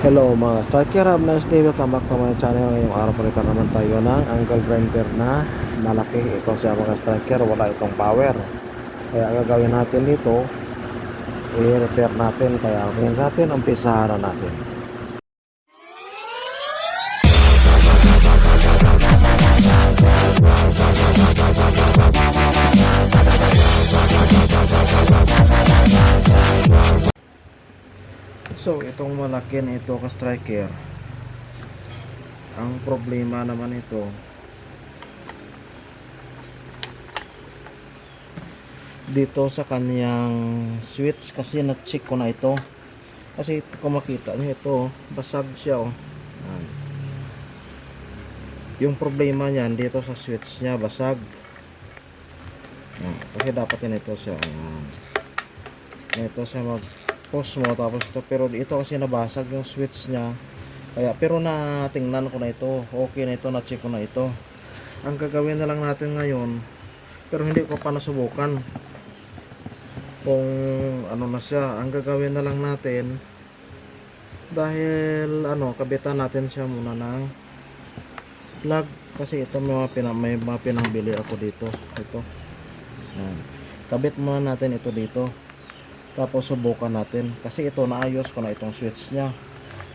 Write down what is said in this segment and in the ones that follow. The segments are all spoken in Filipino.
Hello mga striker, have nice day, welcome back to my channel. Ngayong araw pa rin naman tayo ng angle grinder na malaki. Ito siya mga striker, wala itong power. Kaya ang gagawin natin dito, i-repair natin. Kaya ngayon natin, umpisahan na natin. So itong malaki na ito ka striker, ang problema naman ito, dito sa kanyang switch. Kasi na-check ko na ito, kasi kung makita nyo ito, basag siya. Yan. Yung problema niyan dito sa switch nya, basag. Yan. Kasi dapat yan ito siya. Yan. Ito siya mag post mo, tapos ito, pero ito kasi nabasag yung switch nya. Kaya pero na tingnan ko na ito, okay na ito, na check ko na ito. Ang gagawin na lang natin ngayon, pero hindi ko pa nasubukan kung ano na siya. Ang gagawin na lang natin, dahil kabitan natin siya muna ng plug, kasi ito may mga pinangbili ako dito. Ito, yan. Kabit muna natin ito dito, tapos subukan natin, kasi ito naayos ko na itong switch nya.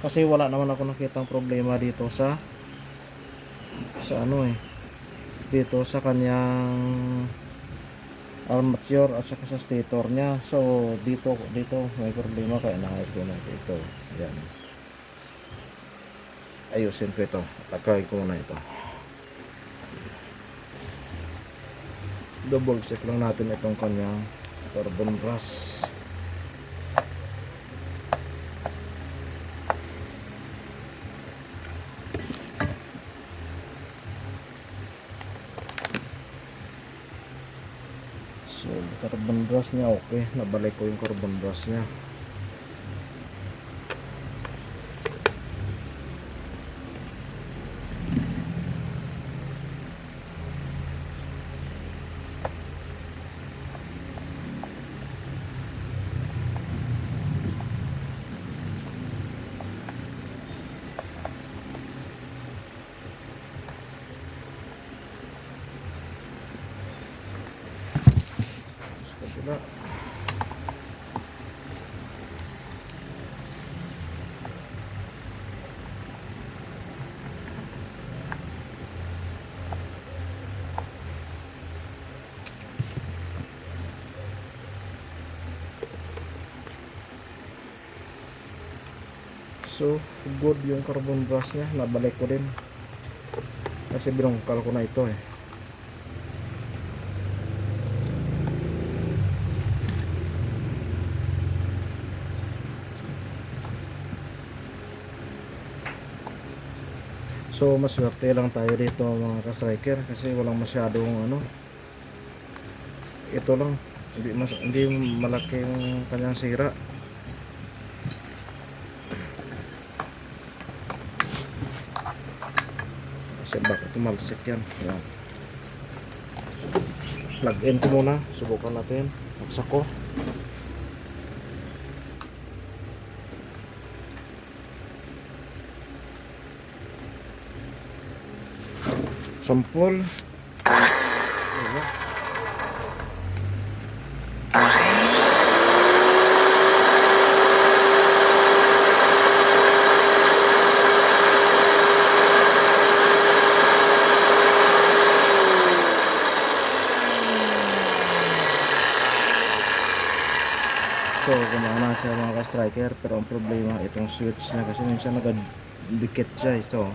Kasi wala naman ako nakitang problema dito sa dito sa kanyang armature at saka sa stator nya. So dito may problema, kaya naayos ko na ito. Yan, ayusin ko ito, lagay ko na ito. Double check lang natin itong kanyang carbon brush. So carbon brush nya okay, nabalik ko yung carbon brush nya. Kabila. So good yung carbon brush nya, nabalik ko din kasi binungkal ko na ito eh. So mas swerte lang tayo dito mga ka-striker, kasi walang masyadong ito lang, hindi malaki yung kanyang sira. Kasi bakit tumalsik yan. Yan, plug in ko muna, subukan natin, baksak ko. Sampol. So gumana siya mga ka-striker, pero ang problema itong switch na, kasi minsan nagdikit siya ito.